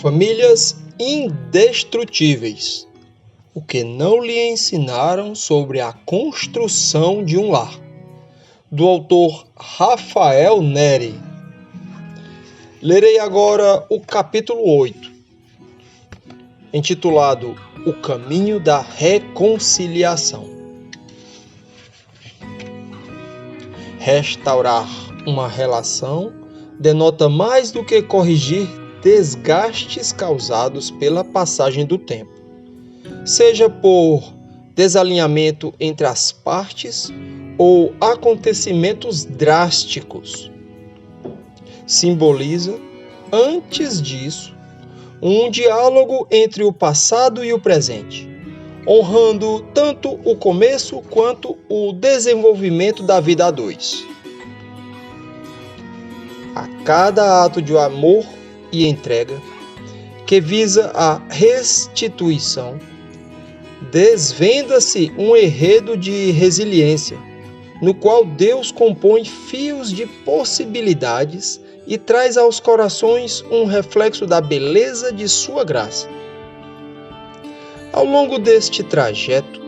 Famílias indestrutíveis. O que não lhe ensinaram sobre a construção de um lar. Do autor Rafael Neri. Lerei agora o capítulo 8, intitulado O Caminho da Reconciliação. Restaurar uma relação denota mais do que corrigir desgastes causados pela passagem do tempo, seja por desalinhamento entre as partes ou acontecimentos drásticos. Simboliza, antes disso, um diálogo entre o passado e o presente, honrando tanto o começo quanto o desenvolvimento da vida a dois. A cada ato de amor e entrega, que visa a restituição, desvenda-se um enredo de resiliência, no qual Deus compõe fios de possibilidades e traz aos corações um reflexo da beleza de sua graça. Ao longo deste trajeto,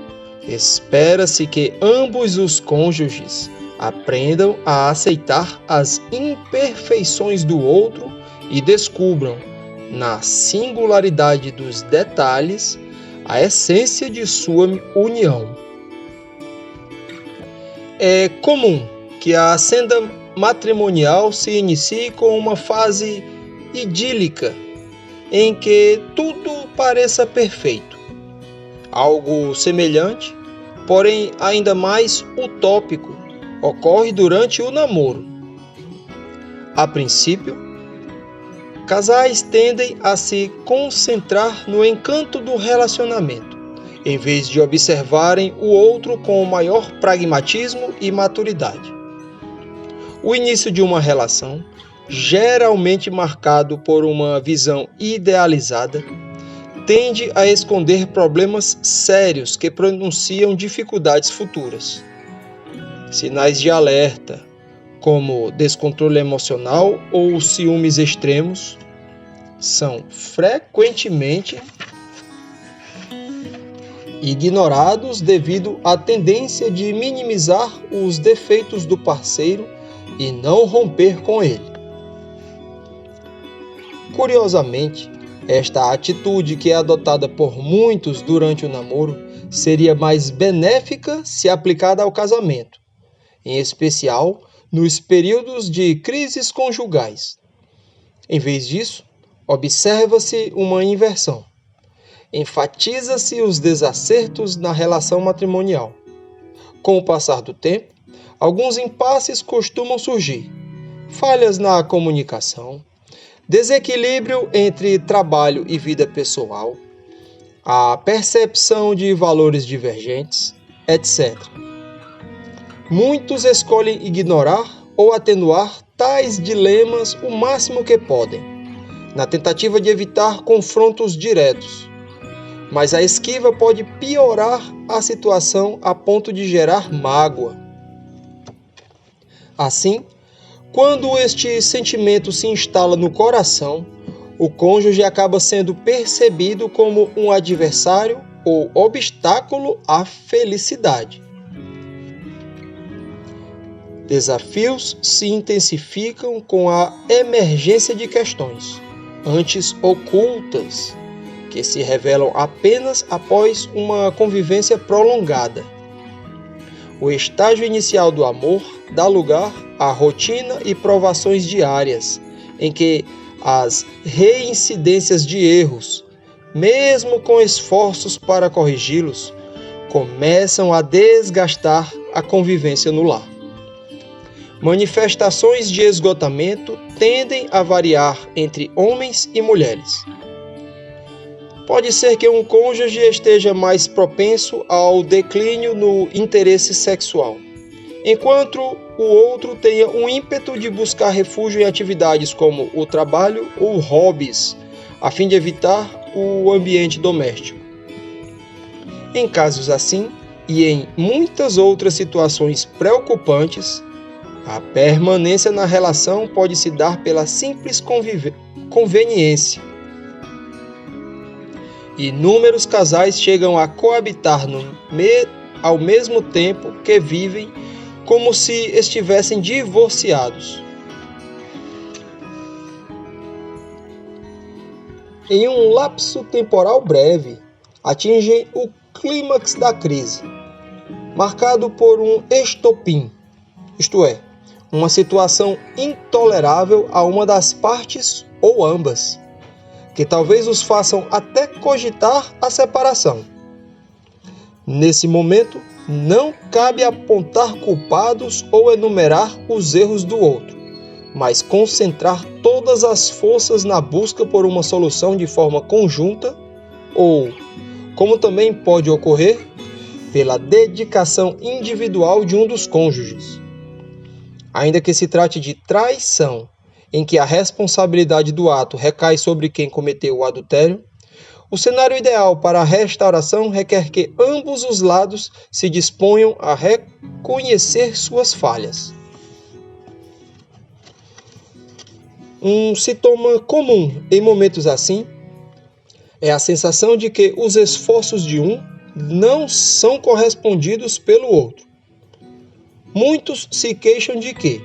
espera-se que ambos os cônjuges aprendam a aceitar as imperfeições do outro e descubram, na singularidade dos detalhes, a essência de sua união. É comum que a senda matrimonial se inicie com uma fase idílica, em que tudo pareça perfeito. Algo semelhante, porém ainda mais utópico, ocorre durante o namoro. A princípio, casais tendem a se concentrar no encanto do relacionamento, em vez de observarem o outro com maior pragmatismo e maturidade. O início de uma relação, geralmente marcado por uma visão idealizada, tende a esconder problemas sérios que pronunciam dificuldades futuras. Sinais de alerta, como descontrole emocional ou ciúmes extremos, são frequentemente ignorados devido à tendência de minimizar os defeitos do parceiro e não romper com ele. Curiosamente, esta atitude que é adotada por muitos durante o namoro seria mais benéfica se aplicada ao casamento, em especial nos períodos de crises conjugais. Em vez disso, observa-se uma inversão. Enfatiza-se os desacertos na relação matrimonial. Com o passar do tempo, alguns impasses costumam surgir: falhas na comunicação, desequilíbrio entre trabalho e vida pessoal, a percepção de valores divergentes, etc. Muitos escolhem ignorar ou atenuar tais dilemas o máximo que podem, na tentativa de evitar confrontos diretos. Mas a esquiva pode piorar a situação a ponto de gerar mágoa. Assim, quando este sentimento se instala no coração, o cônjuge acaba sendo percebido como um adversário ou obstáculo à felicidade. Desafios se intensificam com a emergência de questões, antes ocultas, que se revelam apenas após uma convivência prolongada. O estágio inicial do amor dá lugar à rotina e provações diárias, em que as reincidências de erros, mesmo com esforços para corrigi-los, começam a desgastar a convivência no lar. Manifestações de esgotamento tendem a variar entre homens e mulheres. Pode ser que um cônjuge esteja mais propenso ao declínio no interesse sexual, enquanto o outro tenha um ímpeto de buscar refúgio em atividades como o trabalho ou hobbies, a fim de evitar o ambiente doméstico. Em casos assim, e em muitas outras situações preocupantes, a permanência na relação pode se dar pela simples conveniência, Inúmeros casais chegam a coabitar ao mesmo tempo que vivem como se estivessem divorciados. Em um lapso temporal breve, atingem o clímax da crise, marcado por um estopim, isto é, uma situação intolerável a uma das partes ou ambas, que talvez os façam até cogitar a separação. Nesse momento, não cabe apontar culpados ou enumerar os erros do outro, mas concentrar todas as forças na busca por uma solução de forma conjunta ou, como também pode ocorrer, pela dedicação individual de um dos cônjuges. Ainda que se trate de traição, em que a responsabilidade do ato recai sobre quem cometeu o adultério, o cenário ideal para a restauração requer que ambos os lados se disponham a reconhecer suas falhas. Um sintoma comum em momentos assim é a sensação de que os esforços de um não são correspondidos pelo outro. Muitos se queixam de que,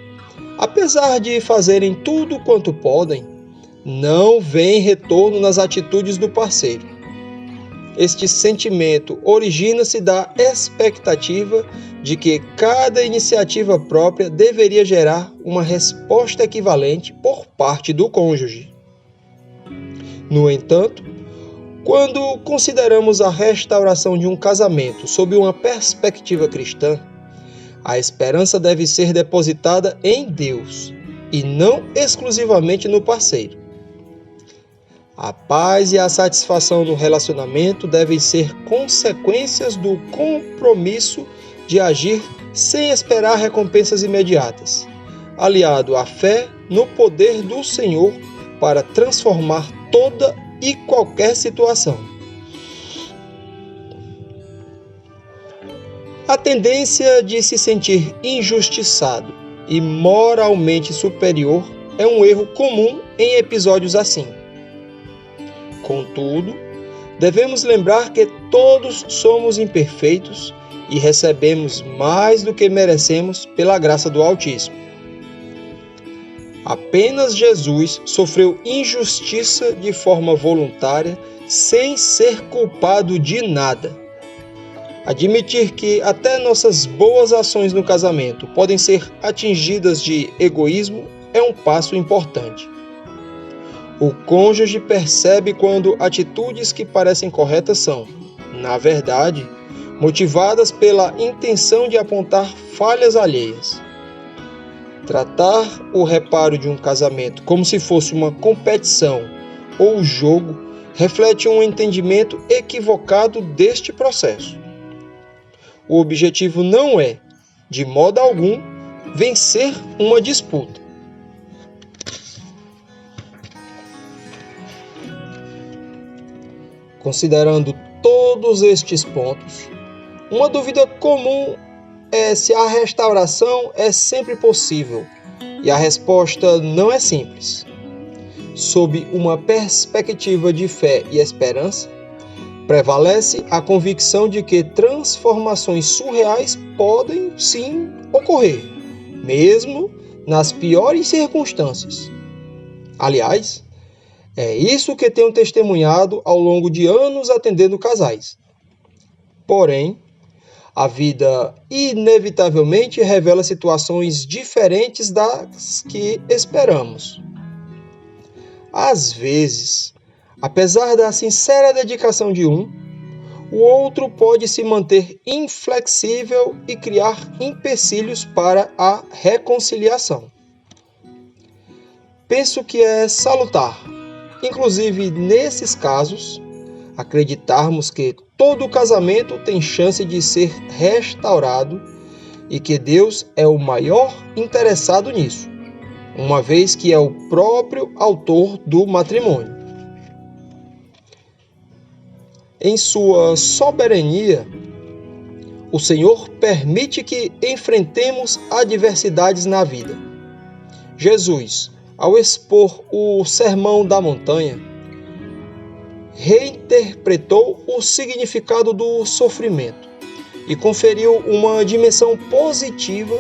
apesar de fazerem tudo quanto podem, não vêem retorno nas atitudes do parceiro. Este sentimento origina-se da expectativa de que cada iniciativa própria deveria gerar uma resposta equivalente por parte do cônjuge. No entanto, quando consideramos a restauração de um casamento sob uma perspectiva cristã, a esperança deve ser depositada em Deus e não exclusivamente no parceiro. A paz e a satisfação no relacionamento devem ser consequências do compromisso de agir sem esperar recompensas imediatas, aliado à fé no poder do Senhor para transformar toda e qualquer situação. A tendência de se sentir injustiçado e moralmente superior é um erro comum em episódios assim. Contudo, devemos lembrar que todos somos imperfeitos e recebemos mais do que merecemos pela graça do Altíssimo. Apenas Jesus sofreu injustiça de forma voluntária, sem ser culpado de nada. Admitir que até nossas boas ações no casamento podem ser atingidas de egoísmo é um passo importante. O cônjuge percebe quando atitudes que parecem corretas são, na verdade, motivadas pela intenção de apontar falhas alheias. Tratar o reparo de um casamento como se fosse uma competição ou jogo reflete um entendimento equivocado deste processo. O objetivo não é, de modo algum, vencer uma disputa. Considerando todos estes pontos, uma dúvida comum é se a restauração é sempre possível, e a resposta não é simples. Sob uma perspectiva de fé e esperança, prevalece a convicção de que transformações surreais podem sim ocorrer, mesmo nas piores circunstâncias. Aliás, é isso que tenho testemunhado ao longo de anos atendendo casais. Porém, a vida inevitavelmente revela situações diferentes das que esperamos. Às vezes, apesar da sincera dedicação de um, o outro pode se manter inflexível e criar empecilhos para a reconciliação. Penso que é salutar, inclusive nesses casos, acreditarmos que todo casamento tem chance de ser restaurado e que Deus é o maior interessado nisso, uma vez que é o próprio autor do matrimônio. Em sua soberania, o Senhor permite que enfrentemos adversidades na vida. Jesus, ao expor o Sermão da Montanha, reinterpretou o significado do sofrimento e conferiu uma dimensão positiva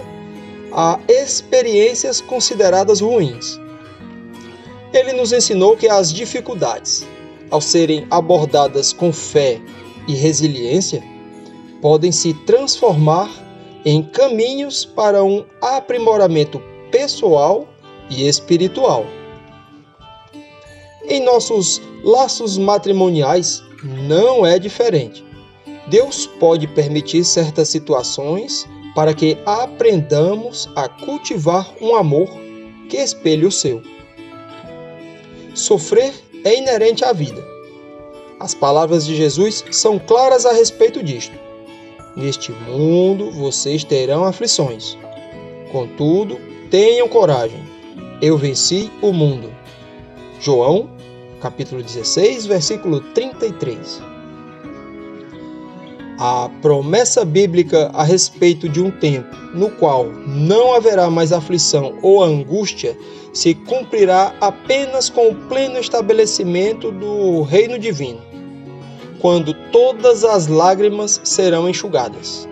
a experiências consideradas ruins. Ele nos ensinou que as dificuldades, ao serem abordadas com fé e resiliência, podem se transformar em caminhos para um aprimoramento pessoal e espiritual. Em nossos laços matrimoniais não é diferente. Deus pode permitir certas situações para que aprendamos a cultivar um amor que espelhe o seu. Sofrer é inerente à vida. As palavras de Jesus são claras a respeito disto. Neste mundo vocês terão aflições. Contudo, tenham coragem. Eu venci o mundo. João, capítulo 16, versículo 33. A promessa bíblica a respeito de um tempo no qual não haverá mais aflição ou angústia se cumprirá apenas com o pleno estabelecimento do reino divino, quando todas as lágrimas serão enxugadas.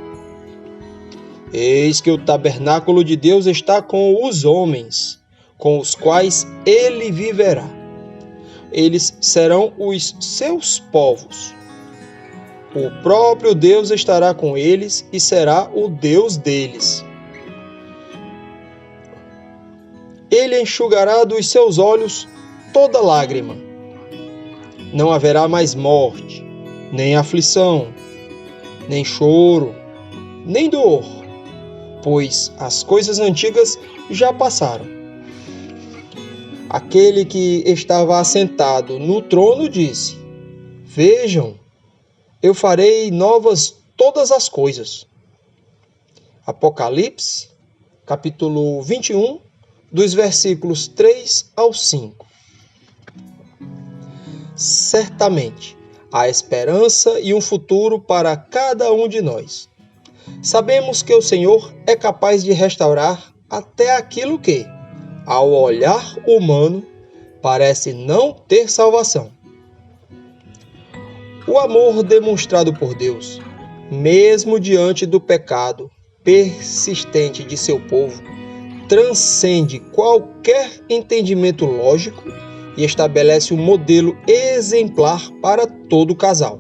Eis que o tabernáculo de Deus está com os homens, com os quais ele viverá. Eles serão os seus povos. O próprio Deus estará com eles e será o Deus deles. Ele enxugará dos seus olhos toda lágrima. Não haverá mais morte, nem aflição, nem choro, nem dor, pois as coisas antigas já passaram. Aquele que estava assentado no trono disse: Vejam, eu farei novas todas as coisas. Apocalipse, capítulo 21, dos versículos 3 ao 5. Certamente, há esperança e um futuro para cada um de nós. Sabemos que o Senhor é capaz de restaurar até aquilo que, ao olhar humano, parece não ter salvação. O amor demonstrado por Deus, mesmo diante do pecado persistente de seu povo, transcende qualquer entendimento lógico e estabelece um modelo exemplar para todo casal.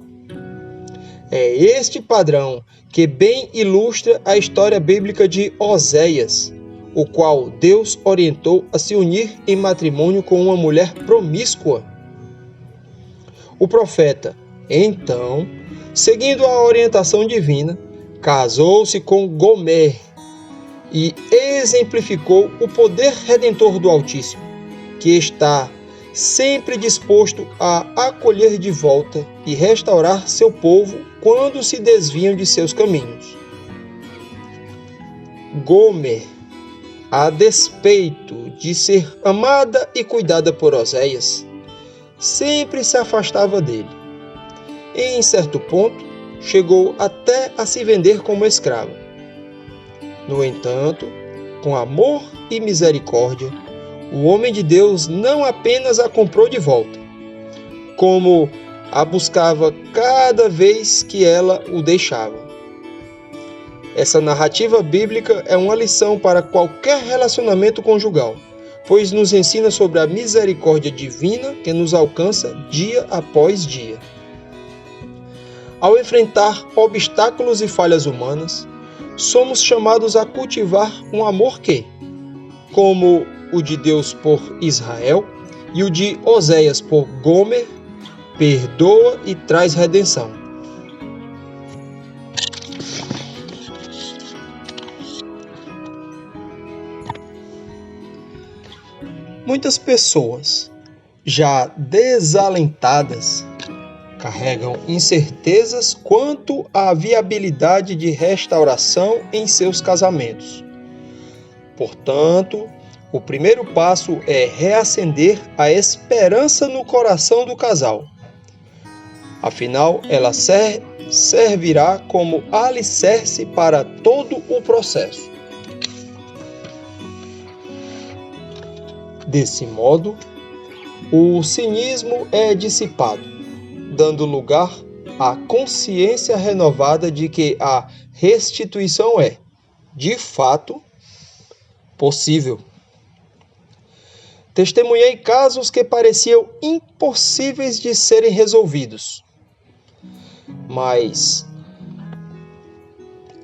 É este padrão que bem ilustra a história bíblica de Oséias, o qual Deus orientou a se unir em matrimônio com uma mulher promíscua. O profeta, então, seguindo a orientação divina, casou-se com Gomer e exemplificou o poder redentor do Altíssimo, que está sempre disposto a acolher de volta e restaurar seu povo quando se desviam de seus caminhos. Gomer, a despeito de ser amada e cuidada por Oséias, sempre se afastava dele. Em certo ponto, chegou até a se vender como escrava. No entanto, com amor e misericórdia, o homem de Deus não apenas a comprou de volta, como a buscava cada vez que ela o deixava. Essa narrativa bíblica é uma lição para qualquer relacionamento conjugal, pois nos ensina sobre a misericórdia divina que nos alcança dia após dia. Ao enfrentar obstáculos e falhas humanas, somos chamados a cultivar um amor que, como o de Deus por Israel e o de Oséias por Gomer, perdoa e traz redenção. Muitas pessoas, já desalentadas, carregam incertezas quanto à viabilidade de restauração em seus casamentos. Portanto, o primeiro passo é reacender a esperança no coração do casal. Afinal, ela servirá como alicerce para todo o processo. Desse modo, o cinismo é dissipado dando lugar à consciência renovada de que a restituição é, de fato, possível. Testemunhei casos que pareciam impossíveis de serem resolvidos, mas,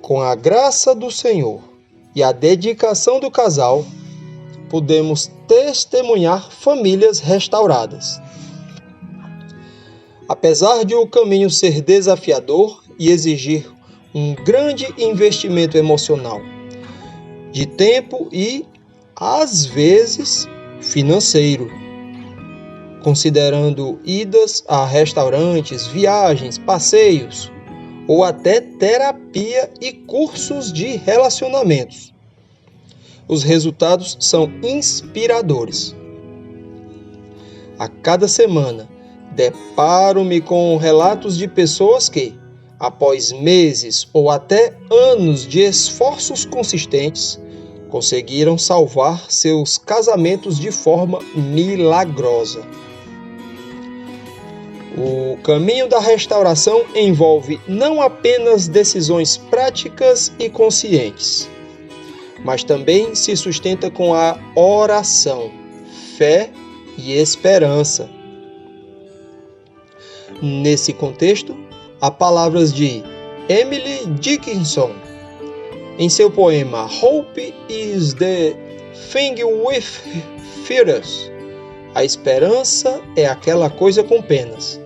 com a graça do Senhor e a dedicação do casal, podemos testemunhar famílias restauradas. Apesar de o caminho ser desafiador e exigir um grande investimento emocional, de tempo e, às vezes, financeiro, considerando idas a restaurantes, viagens, passeios ou até terapia e cursos de relacionamentos. Os resultados são inspiradores. A cada semana, deparo-me com relatos de pessoas que, após meses ou até anos de esforços consistentes, conseguiram salvar seus casamentos de forma milagrosa. O caminho da restauração envolve não apenas decisões práticas e conscientes, mas também se sustenta com a oração, fé e esperança. Nesse contexto, há palavras de Emily Dickinson em seu poema Hope is the thing with feathers. A esperança é aquela coisa com penas.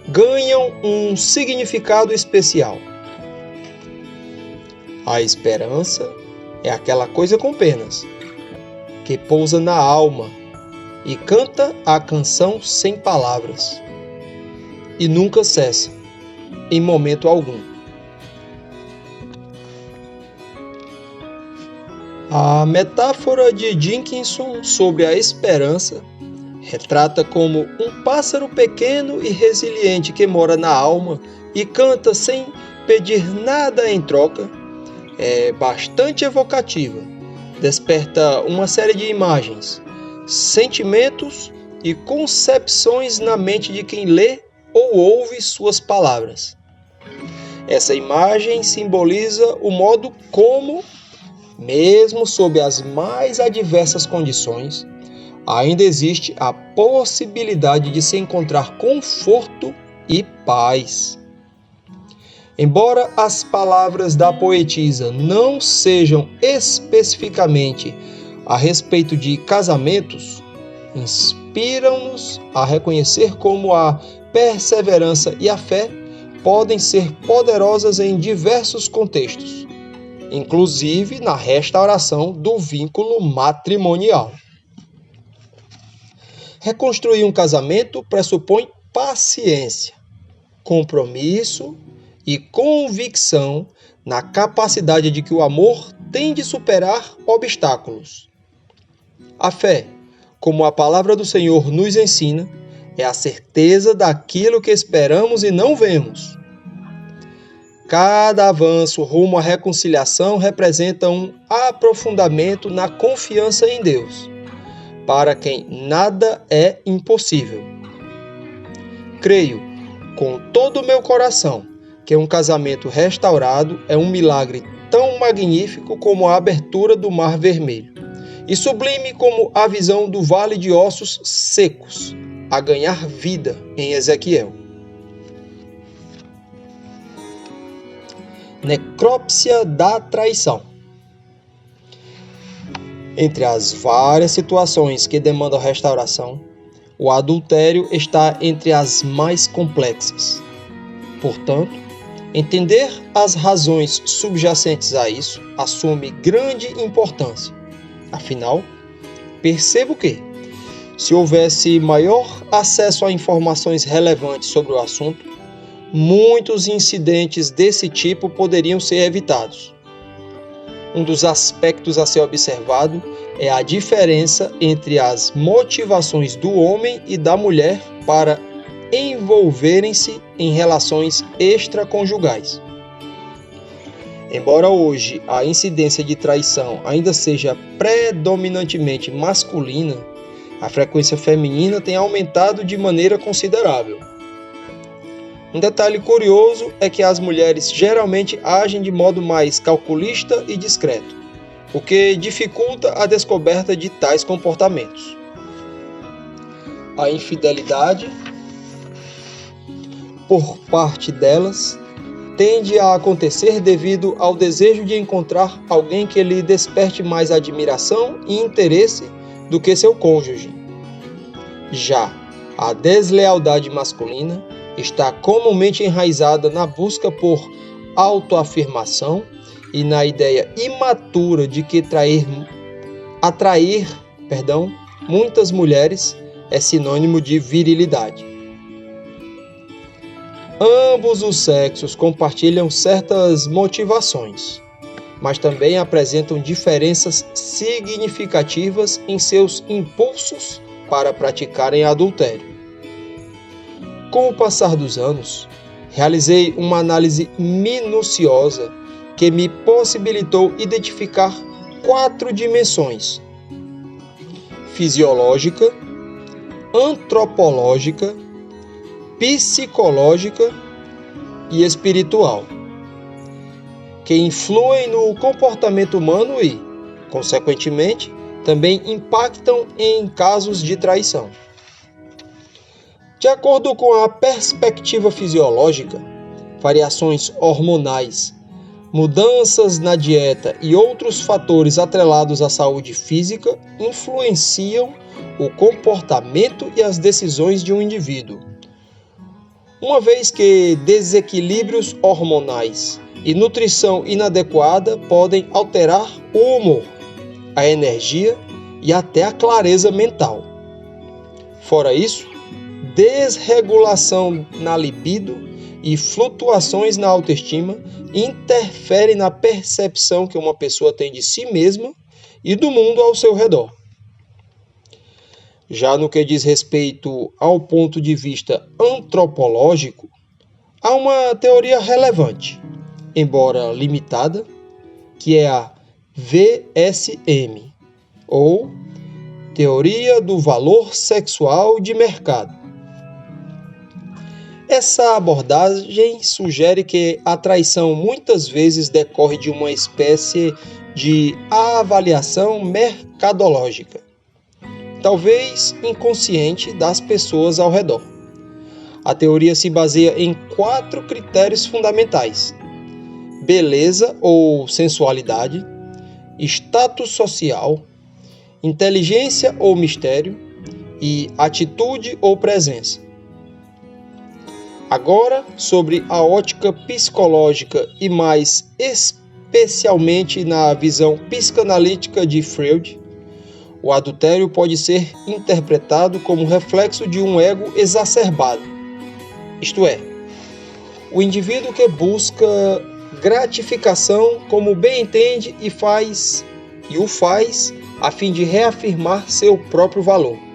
Ganham um significado especial. A esperança é aquela coisa com penas, que pousa na alma e canta a canção sem palavras, e nunca cessa, em momento algum. A metáfora de Dickinson sobre a esperança retrata como um pássaro pequeno e resiliente que mora na alma e canta sem pedir nada em troca. É bastante evocativa, desperta uma série de imagens, sentimentos e concepções na mente de quem lê ou ouve suas palavras. Essa imagem simboliza o modo como, mesmo sob as mais adversas condições, ainda existe a possibilidade de se encontrar conforto e paz. Embora as palavras da poetisa não sejam especificamente a respeito de casamentos, inspiram-nos a reconhecer como a perseverança e a fé podem ser poderosas em diversos contextos, inclusive na restauração do vínculo matrimonial. Reconstruir um casamento pressupõe paciência, compromisso e convicção na capacidade de que o amor tem de superar obstáculos. A fé, como a palavra do Senhor nos ensina, é a certeza daquilo que esperamos e não vemos. Cada avanço rumo à reconciliação representa um aprofundamento na confiança em Deus, para quem nada é impossível. Creio, com todo o meu coração, que um casamento restaurado é um milagre tão magnífico como a abertura do Mar Vermelho, e sublime como a visão do vale de ossos secos, a ganhar vida em Ezequiel. Necrópsia da traição. Entre as várias situações que demandam restauração, o adultério está entre as mais complexas. Portanto, entender as razões subjacentes a isso assume grande importância. Afinal, percebo que, se houvesse maior acesso a informações relevantes sobre o assunto, muitos incidentes desse tipo poderiam ser evitados. Um dos aspectos a ser observado é a diferença entre as motivações do homem e da mulher para envolverem-se em relações extraconjugais. Embora hoje a incidência de traição ainda seja predominantemente masculina, a frequência feminina tem aumentado de maneira considerável. Um detalhe curioso é que as mulheres geralmente agem de modo mais calculista e discreto, o que dificulta a descoberta de tais comportamentos. A infidelidade, por parte delas, tende a acontecer devido ao desejo de encontrar alguém que lhe desperte mais admiração e interesse do que seu cônjuge. Já a deslealdade masculina está comumente enraizada na busca por autoafirmação e na ideia imatura de que atrair muitas mulheres é sinônimo de virilidade. Ambos os sexos compartilham certas motivações, mas também apresentam diferenças significativas em seus impulsos para praticarem adultério. Com o passar dos anos, realizei uma análise minuciosa que me possibilitou identificar 4 dimensões: fisiológica, antropológica, psicológica e espiritual, que influem no comportamento humano e, consequentemente, também impactam em casos de traição. De acordo com a perspectiva fisiológica, variações hormonais, mudanças na dieta e outros fatores atrelados à saúde física influenciam o comportamento e as decisões de um indivíduo. Uma vez que desequilíbrios hormonais e nutrição inadequada podem alterar o humor, a energia e até a clareza mental. Fora isso, desregulação na libido e flutuações na autoestima interferem na percepção que uma pessoa tem de si mesma e do mundo ao seu redor. Já no que diz respeito ao ponto de vista antropológico, há uma teoria relevante, embora limitada, que é a VSM, ou Teoria do Valor Sexual de Mercado. Essa abordagem sugere que a traição muitas vezes decorre de uma espécie de avaliação mercadológica, talvez inconsciente, das pessoas ao redor. A teoria se baseia em 4 critérios fundamentais: beleza ou sensualidade, status social, inteligência ou mistério e atitude ou presença. Agora, sobre a ótica psicológica e mais especialmente na visão psicanalítica de Freud, o adultério pode ser interpretado como reflexo de um ego exacerbado, isto é, o indivíduo que busca gratificação como bem entende e o faz a fim de reafirmar seu próprio valor.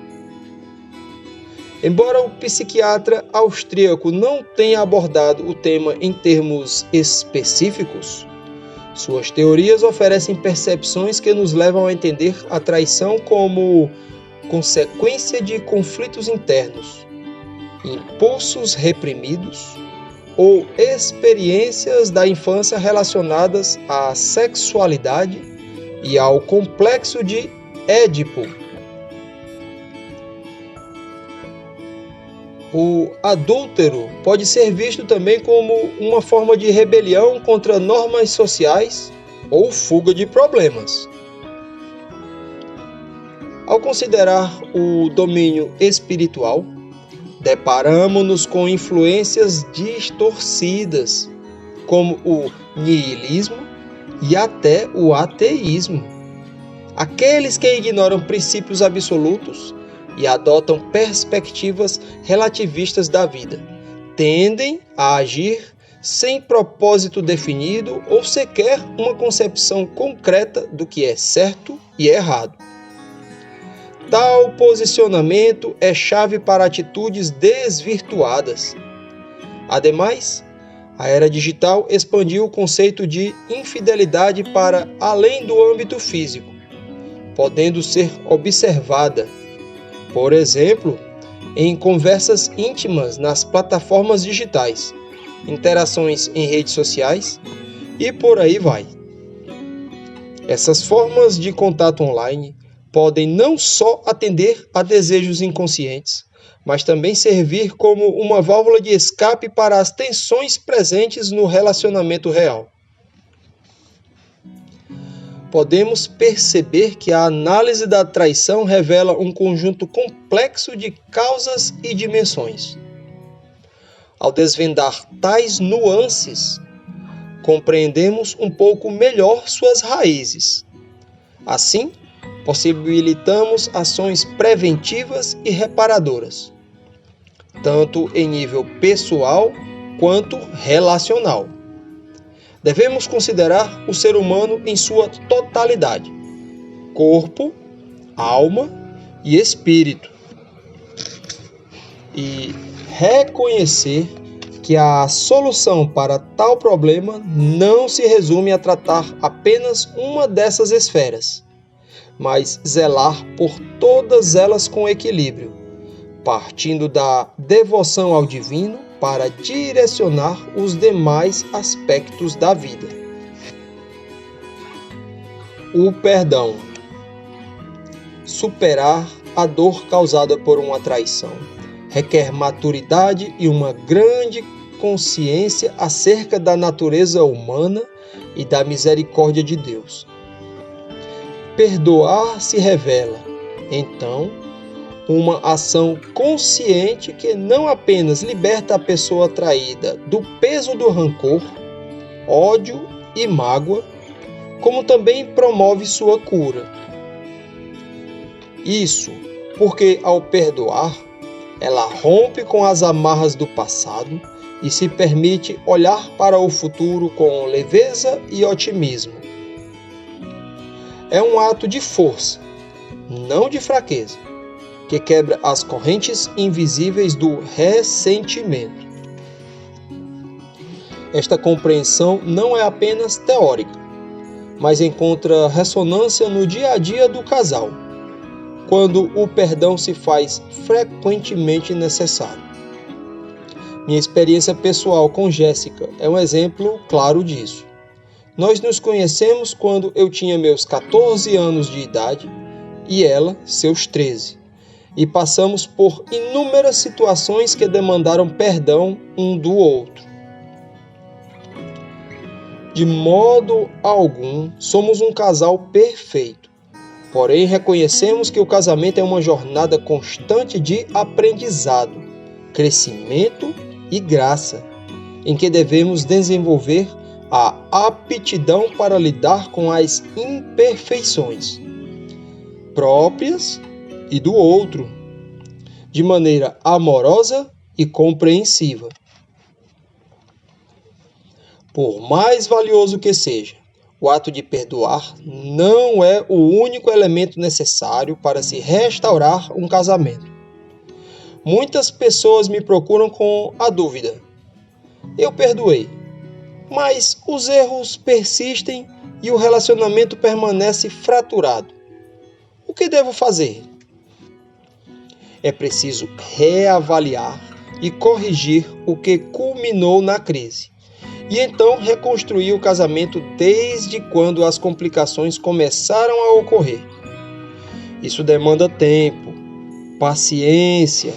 Embora o psiquiatra austríaco não tenha abordado o tema em termos específicos, suas teorias oferecem percepções que nos levam a entender a traição como consequência de conflitos internos, impulsos reprimidos ou experiências da infância relacionadas à sexualidade e ao complexo de Édipo. O adúltero pode ser visto também como uma forma de rebelião contra normas sociais ou fuga de problemas. Ao considerar o domínio espiritual, deparamos-nos com influências distorcidas, como o niilismo e até o ateísmo. Aqueles que ignoram princípios absolutos e adotam perspectivas relativistas da vida tendem a agir sem propósito definido ou sequer uma concepção concreta do que é certo e errado. Tal posicionamento é chave para atitudes desvirtuadas. Ademais, a era digital expandiu o conceito de infidelidade para além do âmbito físico, podendo ser observada, por exemplo, em conversas íntimas nas plataformas digitais, interações em redes sociais e por aí vai. Essas formas de contato online podem não só atender a desejos inconscientes, mas também servir como uma válvula de escape para as tensões presentes no relacionamento real. Podemos perceber que a análise da traição revela um conjunto complexo de causas e dimensões. Ao desvendar tais nuances, compreendemos um pouco melhor suas raízes. Assim, possibilitamos ações preventivas e reparadoras, tanto em nível pessoal quanto relacional. Devemos considerar o ser humano em sua totalidade: corpo, alma e espírito, e reconhecer que a solução para tal problema não se resume a tratar apenas uma dessas esferas, mas zelar por todas elas com equilíbrio, partindo da devoção ao divino para direcionar os demais aspectos da vida. O perdão. Superar a dor causada por uma traição requer maturidade e uma grande consciência acerca da natureza humana e da misericórdia de Deus. Perdoar se revela, então, uma ação consciente que não apenas liberta a pessoa traída do peso do rancor, ódio e mágoa, como também promove sua cura. Isso porque, ao perdoar, ela rompe com as amarras do passado e se permite olhar para o futuro com leveza e otimismo. É um ato de força, não de fraqueza, que quebra as correntes invisíveis do ressentimento. Esta compreensão não é apenas teórica, mas encontra ressonância no dia a dia do casal, quando o perdão se faz frequentemente necessário. Minha experiência pessoal com Jéssica é um exemplo claro disso. Nós nos conhecemos quando eu tinha meus 14 anos de idade e ela seus 13. E passamos por inúmeras situações que demandaram perdão um do outro. De modo algum, somos um casal perfeito. Porém, reconhecemos que o casamento é uma jornada constante de aprendizado, crescimento e graça, em que devemos desenvolver a aptidão para lidar com as imperfeições próprias e do outro, de maneira amorosa e compreensiva. Por mais valioso que seja, o ato de perdoar não é o único elemento necessário para se restaurar um casamento. Muitas pessoas me procuram com a dúvida: eu perdoei, mas os erros persistem e o relacionamento permanece fraturado. O que devo fazer? É preciso reavaliar e corrigir o que culminou na crise, e então reconstruir o casamento desde quando as complicações começaram a ocorrer. Isso demanda tempo, paciência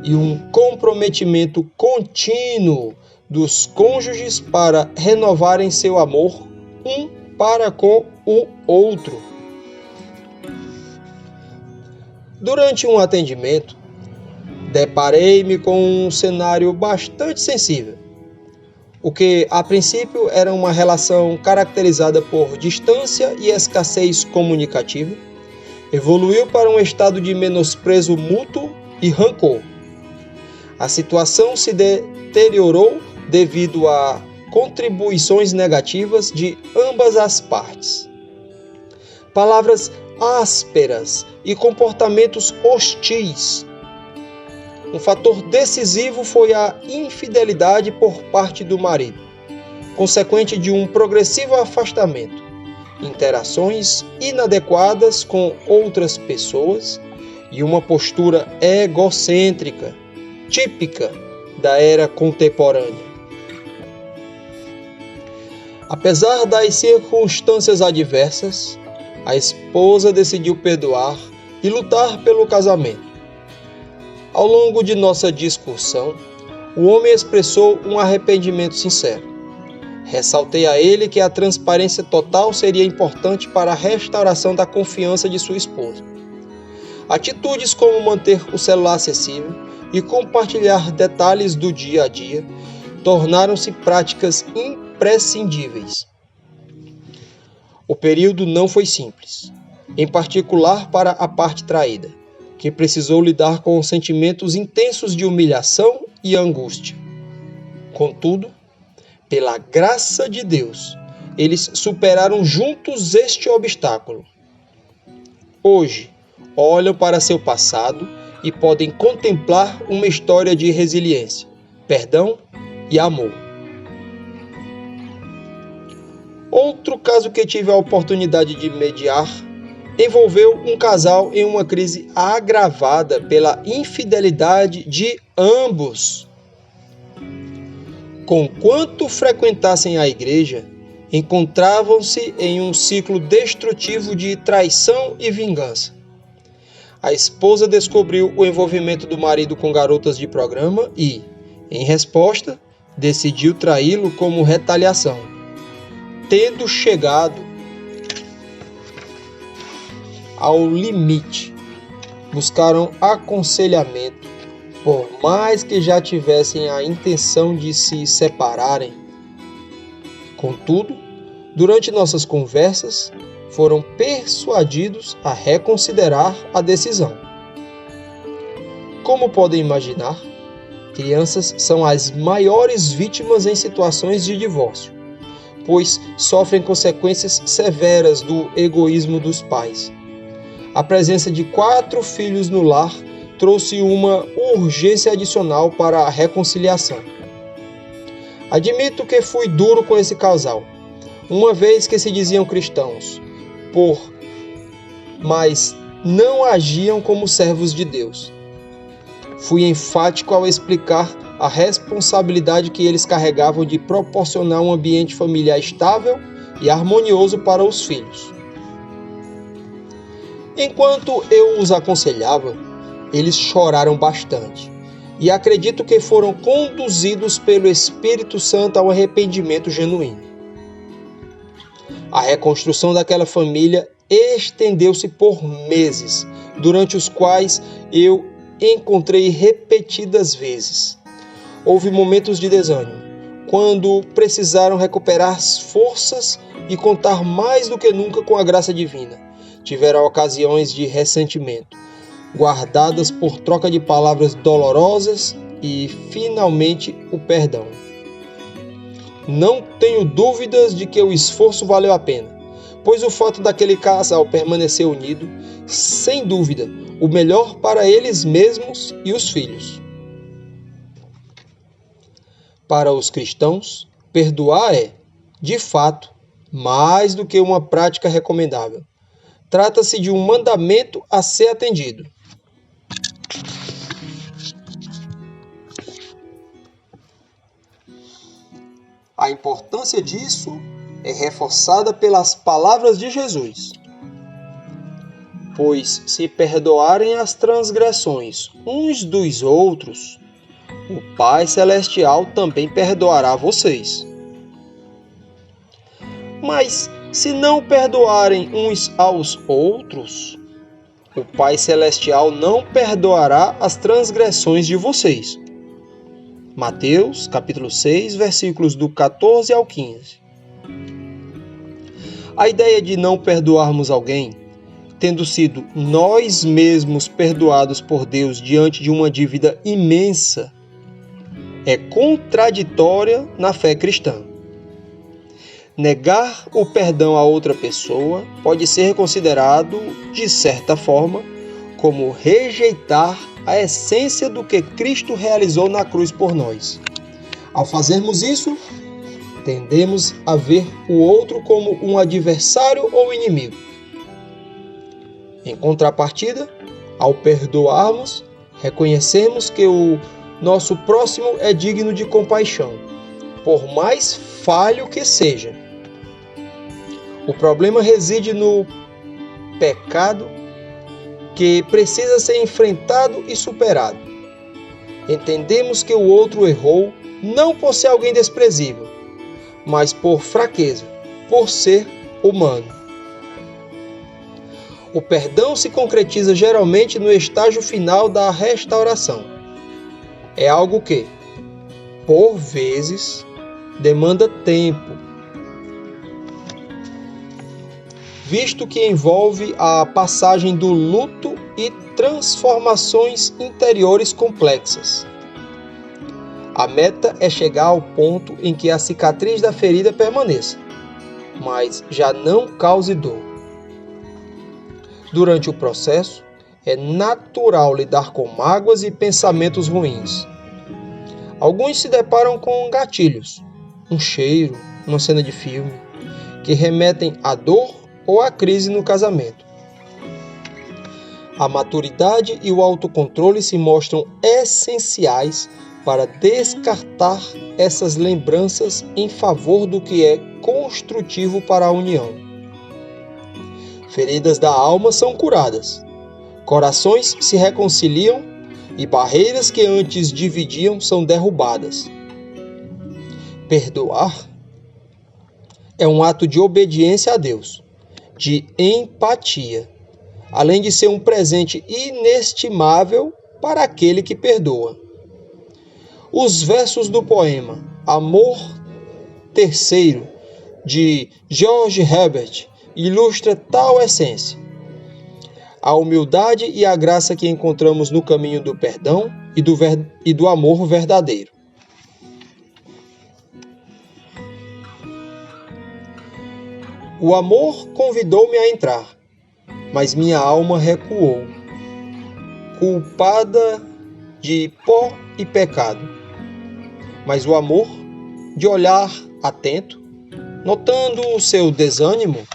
e um comprometimento contínuo dos cônjuges para renovarem seu amor um para com o outro. Durante um atendimento, deparei-me com um cenário bastante sensível. O que, a princípio, era uma relação caracterizada por distância e escassez comunicativa, evoluiu para um estado de menosprezo mútuo e rancor. A situação se deteriorou devido a contribuições negativas de ambas as partes. Palavras ásperas e comportamentos hostis. Um fator decisivo foi a infidelidade por parte do marido, consequente de um progressivo afastamento, interações inadequadas com outras pessoas e uma postura egocêntrica, típica da era contemporânea. Apesar das circunstâncias adversas, a esposa decidiu perdoar e lutar pelo casamento. Ao longo de nossa discussão, o homem expressou um arrependimento sincero. Ressaltei a ele que a transparência total seria importante para a restauração da confiança de sua esposa. Atitudes como manter o celular acessível e compartilhar detalhes do dia a dia tornaram-se práticas imprescindíveis. O período não foi simples, em particular para a parte traída, que precisou lidar com sentimentos intensos de humilhação e angústia. Contudo, pela graça de Deus, eles superaram juntos este obstáculo. Hoje, olham para seu passado e podem contemplar uma história de resiliência, perdão e amor. Outro caso que tive a oportunidade de mediar envolveu um casal em uma crise agravada pela infidelidade de ambos. Conquanto frequentassem a igreja, encontravam-se em um ciclo destrutivo de traição e vingança. A esposa descobriu o envolvimento do marido com garotas de programa e, em resposta, decidiu traí-lo como retaliação. Tendo chegado ao limite, buscaram aconselhamento. Por mais que já tivessem a intenção de se separarem. Contudo, durante nossas conversas, foram persuadidos a reconsiderar a decisão. Como podem imaginar, crianças são as maiores vítimas em situações de divórcio, pois sofrem consequências severas do egoísmo dos pais. A presença de 4 filhos no lar trouxe uma urgência adicional para a reconciliação. Admito que fui duro com esse casal, uma vez que se diziam cristãos, mas não agiam como servos de Deus. Fui enfático ao explicar a responsabilidade que eles carregavam de proporcionar um ambiente familiar estável e harmonioso para os filhos. Enquanto eu os aconselhava, eles choraram bastante e acredito que foram conduzidos pelo Espírito Santo ao arrependimento genuíno. A reconstrução daquela família estendeu-se por meses, durante os quais eu encontrei repetidas vezes. Houve momentos de desânimo, quando precisaram recuperar as forças e contar mais do que nunca com a graça divina. Tiveram ocasiões de ressentimento, guardadas por troca de palavras dolorosas e, finalmente, o perdão. Não tenho dúvidas de que o esforço valeu a pena, pois o fato daquele casal permanecer unido, sem dúvida, o melhor para eles mesmos e os filhos. Para os cristãos, perdoar é, de fato, mais do que uma prática recomendável. Trata-se de um mandamento a ser atendido. A importância disso é reforçada pelas palavras de Jesus. Pois se perdoarem as transgressões uns dos outros, o Pai Celestial também perdoará vocês. Mas se não perdoarem uns aos outros, o Pai Celestial não perdoará as transgressões de vocês. Mateus, capítulo 6, versículos do 14 ao 15. A ideia de não perdoarmos alguém, tendo sido nós mesmos perdoados por Deus diante de uma dívida imensa, é contraditória na fé cristã. Negar o perdão a outra pessoa pode ser considerado, de certa forma, como rejeitar a essência do que Cristo realizou na cruz por nós. Ao fazermos isso, tendemos a ver o outro como um adversário ou inimigo. Em contrapartida, Ao perdoarmos, reconhecemos que o nosso próximo é digno de compaixão, por mais falho que seja. O problema reside no pecado que precisa ser enfrentado e superado. Entendemos que o outro errou não por ser alguém desprezível, mas por fraqueza, por ser humano. O perdão se concretiza geralmente no estágio final da restauração. É algo que, por vezes, demanda tempo, visto que envolve a passagem do luto e transformações interiores complexas. A meta é chegar ao ponto em que a cicatriz da ferida permaneça, mas já não cause dor. Durante o processo, é natural lidar com mágoas e pensamentos ruins. Alguns se deparam com gatilhos, um cheiro, uma cena de filme, que remetem à dor ou à crise no casamento. A maturidade e o autocontrole se mostram essenciais para descartar essas lembranças em favor do que é construtivo para a união. Feridas da alma são curadas, corações se reconciliam e barreiras que antes dividiam são derrubadas. Perdoar é um ato de obediência a Deus, de empatia, além de ser um presente inestimável para aquele que perdoa. Os versos do poema Amor Terceiro, de George Herbert, ilustra tal essência. A humildade e a graça que encontramos no caminho do perdão e do amor verdadeiro. O amor convidou-me a entrar, mas minha alma recuou, culpada de pó e pecado. Mas o amor, de olhar atento, notando o seu desânimo,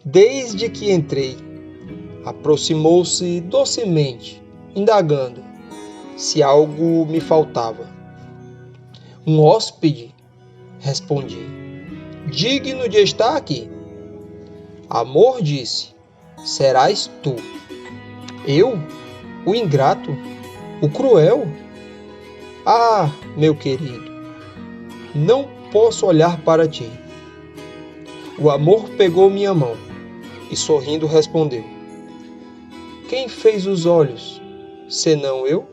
desde que entrei, aproximou-se docemente, indagando se algo me faltava. Um hóspede, respondi, digno de estar aqui. Amor disse, serás tu. Eu? O ingrato? O cruel? Ah, meu querido, não posso olhar para ti. O amor pegou minha mão e sorrindo respondeu, quem fez os olhos, senão eu?